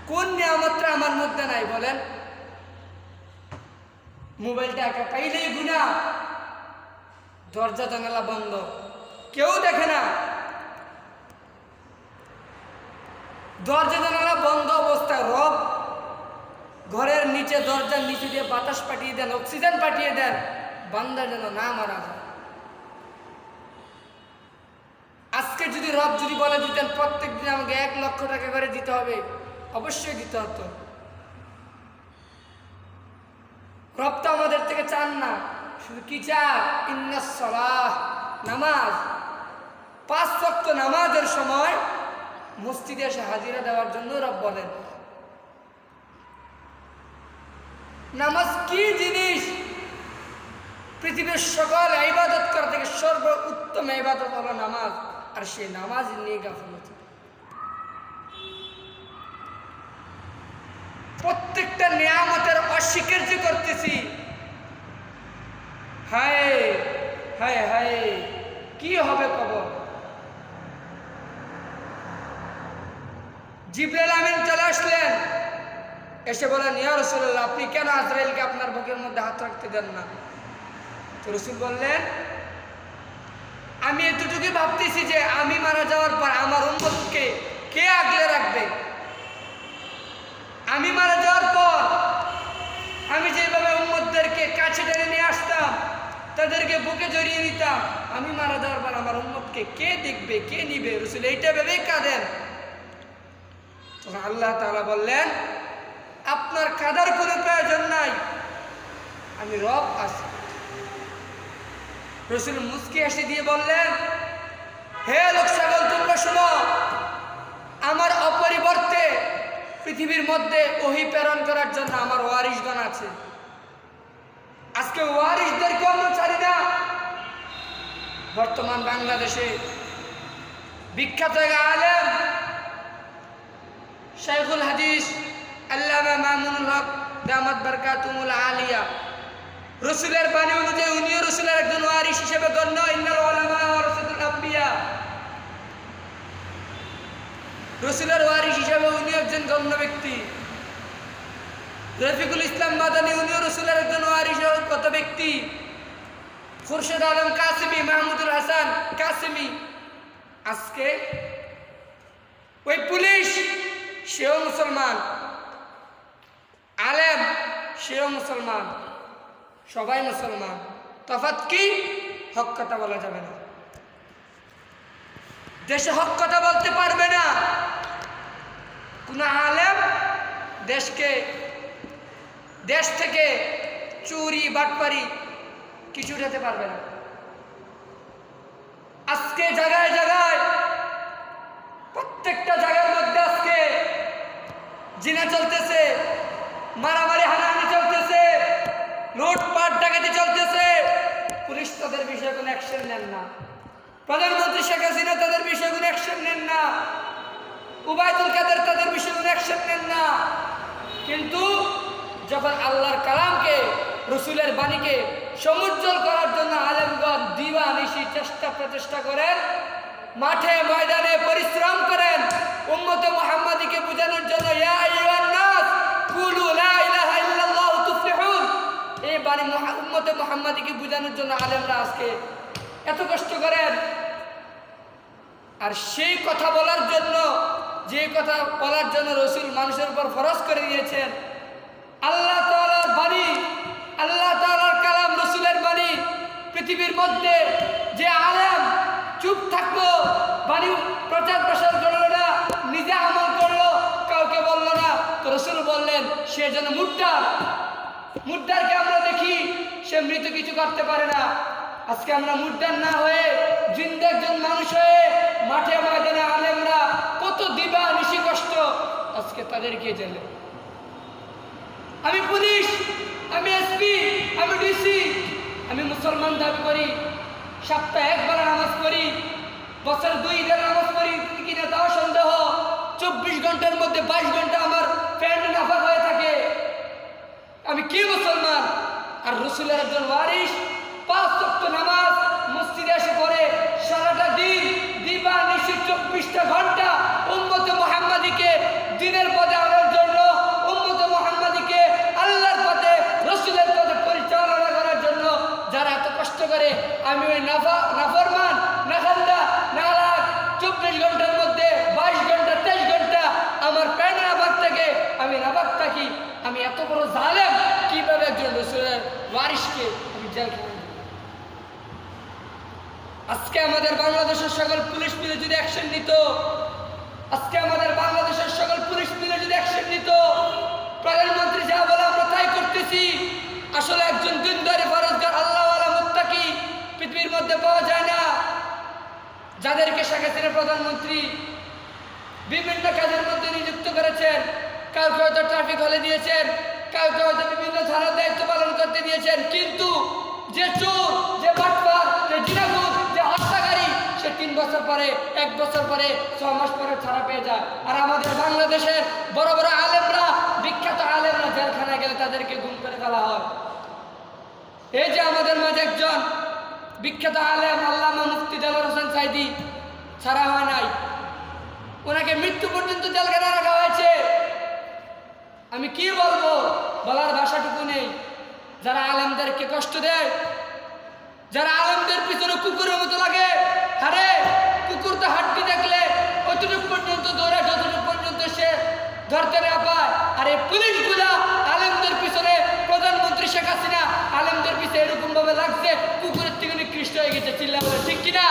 কোন নিয়ামতটা আমার মধ্যে নাই বলেন? মোবাইলটা একা পাইলেই গুনাহ, দরজা জানালা বন্ধ, কেউ দেখে না, দরজা জানালা বন্ধ অবস্থায় রব ঘরের নিচে দরজার নিচে দিয়ে বাতাস পাঠিয়ে দেন, অক্সিজেন পাঠিয়ে দেন, বান্দা যেন না মারা যায়। আজকে যদি রব যদি বলে দিতেন প্রত্যেক দিন আমাকে 1 লক্ষ টাকা করে দিতে হবে, অবশ্যই দিতে হতো। রব তো আমাদের থেকে চান না, শুধু কি চান? ইন্নাস সালাহ, নামাজ। 5 ওয়াক্ত নামাজের সময় মসজিদে এসে হাজিরা দেওয়ার জন্য রব বলেন। নামাজ কি জিনিস? পৃথিবীর সকল ইবাদত করা থেকে সর্বোত্তম ইবাদত হলো নামাজ, আর সেই নামাজ নিয়ে গাফিলতি। প্রত্যেকটা নিয়ামতের অস্বীকার্য করতেছি। হায় হায় হায়, কি হবে কবর? জিবরাইল আমিন চলে আসলেন, এসে বলেন, ইয়া রাসূলুল্লাহ, আপনি কেন আজরাইলকে আপনার বুকের মধ্যে হাত রাখতে দেন না? তো রাসূল বললেন, আমি এতটুকুই ভাবতেছি যে আমি মারা যাওয়ার পর আমার উম্মতকে কে আগলে রাখবে। আমি মারা যাওয়ার পর আমি যেভাবে উম্মতদেরকে কাছে টেনে নিয়ে আসতাম, তাদেরকে বুকে জড়িয়ে নিতাম, আমি মারা যাওয়ার পর আমার উম্মতকে কে দেখবে, কে নিবে? রাসূল এইটা ভেবেই কাঁদেন। তখন আল্লাহ তাআলা বললেন, আপনার কাঁদার কোনো প্রয়োজন নাই, আমি রব আছি। রাসূল মুস্কি হাসি দিয়ে বললেন, হে লোক সকল, তোমরা শোনো, আমার অপরিবর্তে পৃথিবীর মধ্যে ওহী প্রেরণ করার জন্য আমার ওয়ারিসগণ আছে। আজকে ওয়ারিসদেরকে আমরা ছাড়ি না। বর্তমান বাংলাদেশে বিখ্যাত এক আলেম শাইখুল হাদিস আল্লামা মামুনুল হক দামাত বারকাতুহুল আলিয়া, রাসূলের বাণী অনুযায়ী উনিও রাসূলের একজন ওয়ারিস হিসেবে গণ্য। ইন্নাল উলামা ওয়ারাসাতুল আম্বিয়া, রাসূলের ওয়ারিস হিসেবে উনিও একজন গণ্য ব্যক্তি। রফিকুল ইসলাম মাদানী, উনিও রাসূলের একজন ওয়ারিসগত ব্যক্তি। খুরশেদ আলম কাসেমি, মাহমুদুল হাসান কাসেমি। আজকে ওই পুলিশ, সেও মুসলমান, আলেম সেও মুসলমান, সবাই মুসলমান। তফাৎ কি? হক কথা বলা যাবে না, দেশে হক কথা বলতে পারবে না। কোন আলেম দেশ থেকে চুরি বাটপারি কিছু উঠাতে পারবে না। আজকে জায়গায় জায়গায়, প্রত্যেকটা জায়গার মধ্যে আজকে জিনা চলতেছে, মারামারি হানাহানি চলতেছে, লুটপাট ডাকাতি চলতেছে। পুলিশ তাদের বিষয়ে কোনো অ্যাকশন নেন না। প্রধানমন্ত্রী শেখ হাসিনা তাদের বিষয়ে কোনো অ্যাকশন নেন না। উবাইদুল কাদের তাদের বিষয়ে কোনো অ্যাকশন নেন না। কিন্তু যখন আল্লাহর কালামকে, রসুলের বাণীকে সমুজ্জ্বল করার জন্য আলেমগণ দিবানিশি প্রচেষ্টা করেন, মাঠে ময়দানে পরিশ্রম করেন, উম্মতে মুহাম্মাদীকে বোঝানোর জন্য, ইয়া আইয়ুহান নাস কুলু লা ইলাহা ইল্লাল্লাহু তুফলিহুন, এই বাণী উম্মতে মুহাম্মাদীকে বোঝানোর জন্য আলেমরা আজকে এত কষ্ট করেন। আর সেই কথা বলার জন্য, যে কথা বলার জন্য রসুল মানুষের উপর ফরজ করে দিয়েছেন, আল্লাহ তাআলার বাণী, আল্লাহ তাআলার কালাম, রসুলের বাণী, পৃথিবীর মধ্যে যে আলেম চুপ থাকলো, বাণী প্রচার প্রসার করলো না, নিজে আমল করলো, কাউকে বললো না, তো রসুল বললেন সে যেন মুর্দার। মুর্দারকে আমরা দেখি সে মৃত, কিছু করতে পারে না। আজকে আমরা মুর্দার না হয়ে জিন্দা একজন মানুষ হয়ে মাঠে ময়দানে আলেমরা কত দিবা নিশি কষ্ট, আজকে তাদেরকে জেলে। আমি পুলিশ, আমি এসপি, আমি ডিসি, আমি মুসলমান দাবি করি, সপ্তাহে একবার নামাজ পড়ি, বছরে 2 দিন নামাজ পড়ি কিনা তাও সন্দেহ। 24 ঘন্টার মধ্যে 22 ঘন্টা আমার ফ্যান নাফা হয়ে থাকে। আমি কি মুসলমান? আর রসুলের একজন ওয়ারিস 5 ওয়াক্ত নামাজ মসজিদে এসে পড়ে, সারাটা দিন দিবা নিশি 24টা ঘন্টা উম্মতে মুহাম্মাদীকে দিনের পথে আনার জন্য এত বড় জালেম কিভাবে একজন রাসূলের ওয়ারিসকে আমি জেলখানায় দিব? আজকে আমাদের বাংলাদেশের সকল পুলিশ মিলে যদি অ্যাকশন নিত, আজকে আমাদের বাংলাদেশের সকল পুলিশ মিলে যদি অ্যাকশন নিত, প্রধানমন্ত্রী যা বলে আমরা তাই করতেছি, আসলে একজন দিনদারি ফরজগার আল্লাহওয়ালা মুত্তাকি পৃথিবীর মধ্যে পাওয়া যায় না, যাদেরকে শেখ হাসিনা প্রধানমন্ত্রী বিভিন্ন কাজের মধ্যে নিযুক্ত করেছেন। কাউকে হয়তো ট্রাফিক হলে দিয়েছেন, কাউকে হয়তো বিভিন্ন থানার দায়িত্ব পালন করতে দিয়েছেন, কিন্তু যে চোর, যে বাটপার, যে জিনাগুর, যে হত্যাকারী, সে 3 বছর পরে, 1 বছর পরে, 6 মাস পরে ছাড়া পেয়ে যায়। আর আমাদের বাংলাদেশের বড় বড় আলেমরা, বিখ্যাত আলেমরা জেলখানায় গেলে তাদেরকে গুম করে ফেলা হয়। এই যে আমাদের মাঝে একজন বিখ্যাত আলেম আল্লামা মুফতি দেলোয়ার হোসেন সাঈদী ছাড়া হয় নাই, ওনাকে মৃত্যু পর্যন্ত জেলখানায় রাখা হয়েছে। আমি কি বলবো, বলার ভাষাটুকু নেই। যারা আলেমদেরকে কষ্ট দেয়, যারা আলেমদের পিছনে কুকুরের মতো লাগে, আরে কুকুর তো হাড্ডি দেখলে অতটুকু পর্যন্ত দৌড়ায় যতটুকু পর্যন্ত সে ধরতে না পায়। আর এই পুলিশগুলা আলেমদের পিছনে, প্রধানমন্ত্রী শেখ হাসিনা আলেমদের পিছনে এরকম ভাবে লাগছে কুকুরের থেকে নিকৃষ্ট হয়ে গেছে। চিল্লা বলে ঠিক কিনা?